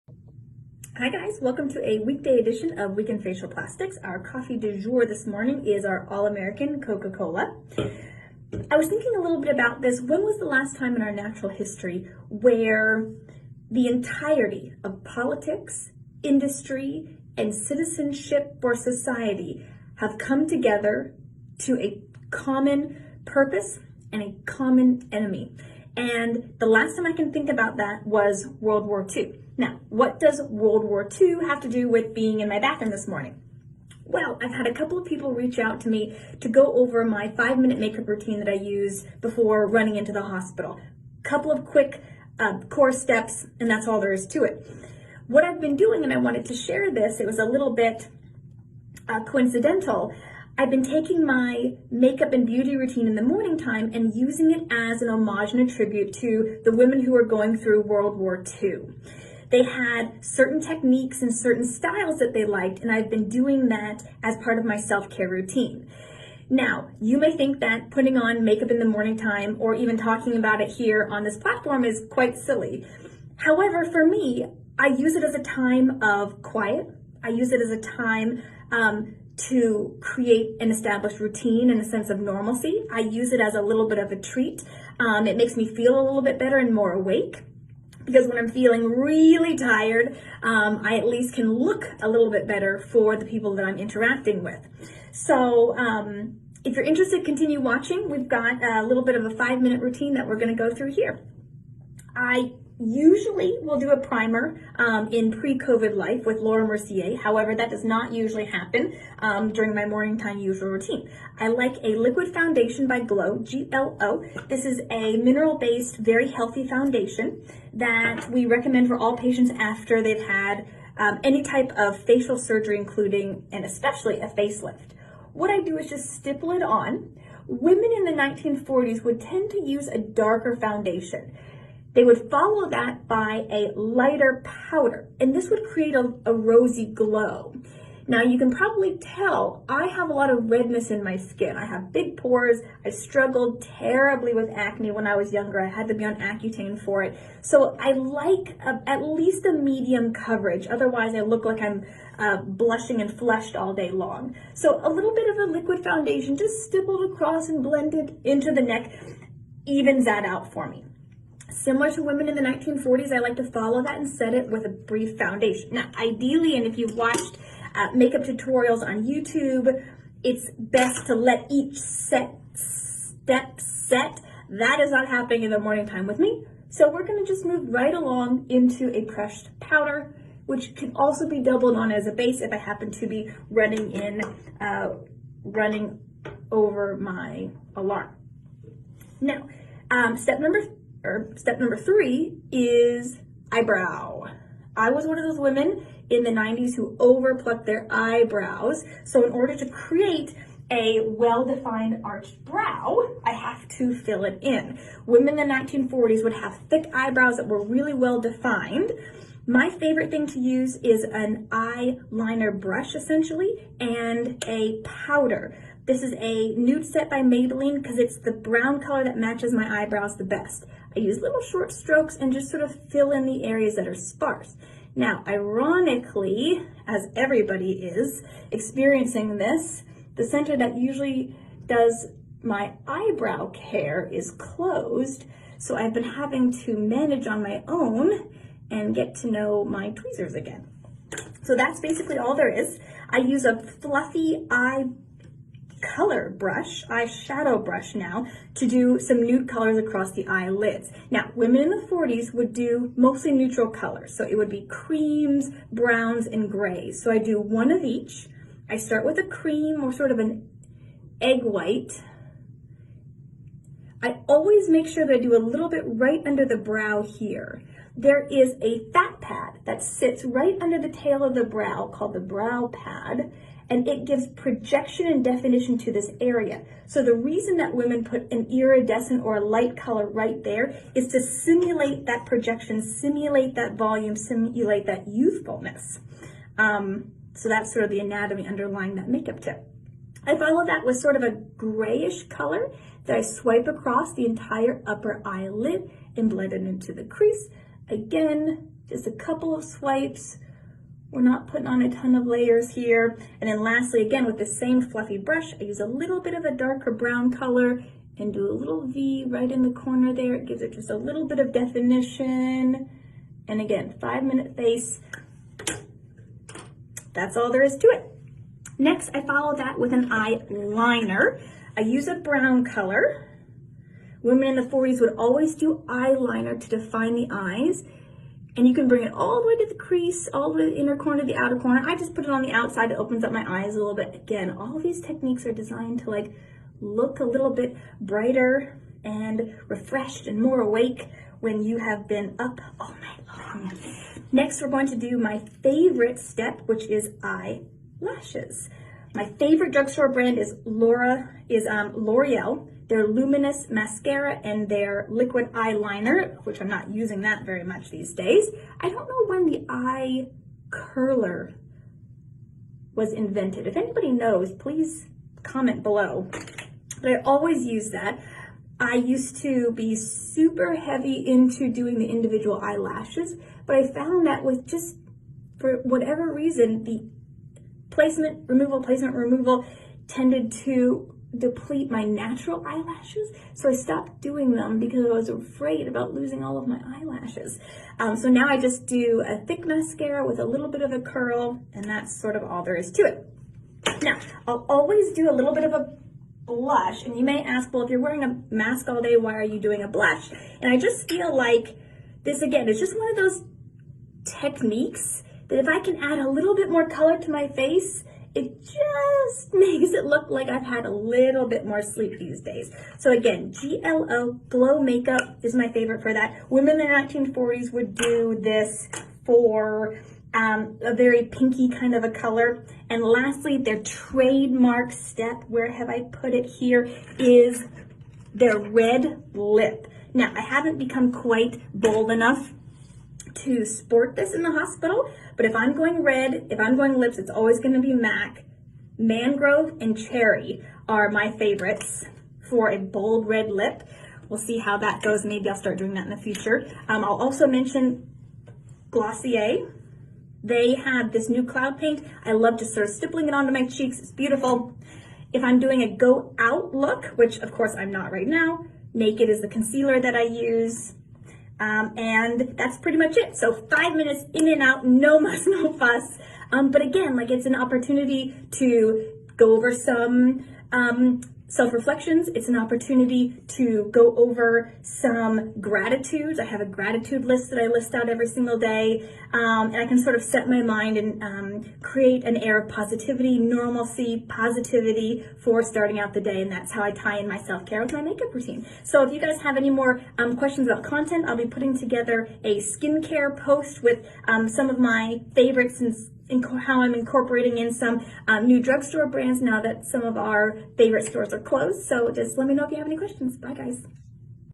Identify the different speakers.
Speaker 1: Hi guys, welcome to a weekday edition of Week in Facial Plastics. Our coffee du jour this morning is our All-American Coca-Cola. I was thinking a little bit about this. When was the last time in our natural history where the entirety of politics, industry, and citizenship for society have come together to a common purpose and a common enemy? And the last time I can think about that was World War II. Now, what does World War II have to do with being in my bathroom this morning? Well, I've had a couple of people reach out to me to go over my 5-minute makeup routine that I use before running into the hospital. Couple of quick core steps, and that's all there is to it. What I've been doing, and I wanted to share this, it was a little bit coincidental. I've been taking my makeup and beauty routine in the morning time and using it as an homage and a tribute to the women who were going through World War II. They had certain techniques and certain styles that they liked, and I've been doing that as part of my self-care routine. Now, you may think that putting on makeup in the morning time or even talking about it here on this platform is quite silly. However, for me, I use it as a time of quiet. I use it as a time to create an established routine and a sense of normalcy. I use it as a little bit of a treat. It makes me feel a little bit better and more awake, because when I'm feeling really tired, I at least can look a little bit better for the people that I'm interacting with. So if you're interested, continue watching. We've got a little bit of a 5-minute routine that we're going to go through here. I usually will do a primer in pre-COVID life with Laura Mercier. However, that does not usually happen during my morning time usual routine. I like a liquid foundation by Glow, G-L-O. This is a mineral-based, very healthy foundation that we recommend for all patients after they've had any type of facial surgery, including and especially a facelift. What I do is just stipple it on. Women in the 1940s would tend to use a darker foundation. They would follow that by a lighter powder, and this would create a rosy glow. Now, you can probably tell I have a lot of redness in my skin. I have big pores. I struggled terribly with acne when I was younger. I had to be on Accutane for it. So I like at least a medium coverage. Otherwise, I look like I'm blushing and flushed all day long. So a little bit of a liquid foundation, just stippled across and blended into the neck, evens that out for me. Similar to women in the 1940s, I like to follow that and set it with a brief foundation. Now, ideally, and if you've watched makeup tutorials on YouTube, it's best to let each step set. That is not happening in the morning time with me. So we're going to just move right along into a pressed powder, which can also be doubled on as a base if I happen to be running over my alarm. Now, step number 3 is eyebrow. I was one of those women in the 90s who overplucked their eyebrows. So in order to create a well-defined arched brow, I have to fill it in. Women in the 1940s would have thick eyebrows that were really well defined. My favorite thing to use is an eyeliner brush, essentially, and a powder. This is a nude set by Maybelline because it's the brown color that matches my eyebrows the best. I use little short strokes and just sort of fill in the areas that are sparse. Now, ironically, as everybody is experiencing this, the center that usually does my eyebrow care is closed, so I've been having to manage on my own and get to know my tweezers again. So that's basically all there is. I use a fluffy eyeshadow brush now to do some nude colors across the eyelids. Now, women in the 40s would do mostly neutral colors. So it would be creams, browns, and grays. So I do one of each. I start with a cream or sort of an egg white. I always make sure that I do a little bit right under the brow here. There is a fat pad that sits right under the tail of the brow called the brow pad, and it gives projection and definition to this area. So the reason that women put an iridescent or a light color right there is to simulate that projection, simulate that volume, simulate that youthfulness. So that's sort of the anatomy underlying that makeup tip. I follow that with sort of a grayish color that I swipe across the entire upper eyelid and blend it into the crease. Again, Just a couple of swipes. We're not putting on a ton of layers here. And then lastly, again, with the same fluffy brush, I use a little bit of a darker brown color and do a little V right in the corner there. It gives it just a little bit of definition. And again, 5-minute face. That's all there is to it. Next, I follow that with an eyeliner. I use a brown color. Women in the 40s would always do eyeliner to define the eyes. And you can bring it all the way to the crease, all the way to the inner corner, the outer corner. I just put it on the outside. It opens up my eyes a little bit. Again, all of these techniques are designed to like look a little bit brighter and refreshed and more awake when you have been up all night long. Next, we're going to do my favorite step, which is eyelashes. My favorite drugstore brand is L'Oreal. Their Luminous Mascara and their Liquid Eyeliner, which I'm not using that very much these days. I don't know when the eye curler was invented. If anybody knows, please comment below. But I always use that. I used to be super heavy into doing the individual eyelashes, but I found that with just, for whatever reason, the placement, removal tended to deplete my natural eyelashes, so I stopped doing them because I was afraid about losing all of my eyelashes. So now I just do a thick mascara with a little bit of a curl, and that's sort of all there is to it. Now, I'll always do a little bit of a blush, and you may ask, well, if you're wearing a mask all day, why are you doing a blush? And I just feel like this, again, is just one of those techniques that if I can add a little bit more color to my face, it just makes it look like I've had a little bit more sleep these days. So again, GLO Glow Makeup is my favorite for that. Women in the 1940s would do this for a very pinky kind of a color. And lastly, their trademark step, where have I put it here, is their red lip. Now, I haven't become quite bold enough to sport this in the hospital, but if I'm going red, if I'm going lips, it's always going to be MAC. Mangrove and Cherry are my favorites for a bold red lip. We'll see how that goes. Maybe I'll start doing that in the future. I'll also mention Glossier. They have this new cloud paint. I love just sort of stippling it onto my cheeks. It's beautiful. If I'm doing a go out look, which of course I'm not right now, Naked is the concealer that I use. And that's pretty much it. So 5 minutes in and out, no muss, no fuss. But again, like, it's an opportunity to go over some self-reflections. It's an opportunity to go over some gratitudes. I have a gratitude list that I list out every single day. And I can sort of set my mind and create an air of positivity, normalcy, positivity for starting out the day. And that's how I tie in my self-care with my makeup routine. So if you guys have any more questions about content, I'll be putting together a skincare post with some of my favorites and how I'm incorporating in some new drugstore brands now that some of our favorite stores are closed. So just let me know if you have any questions. Bye, guys.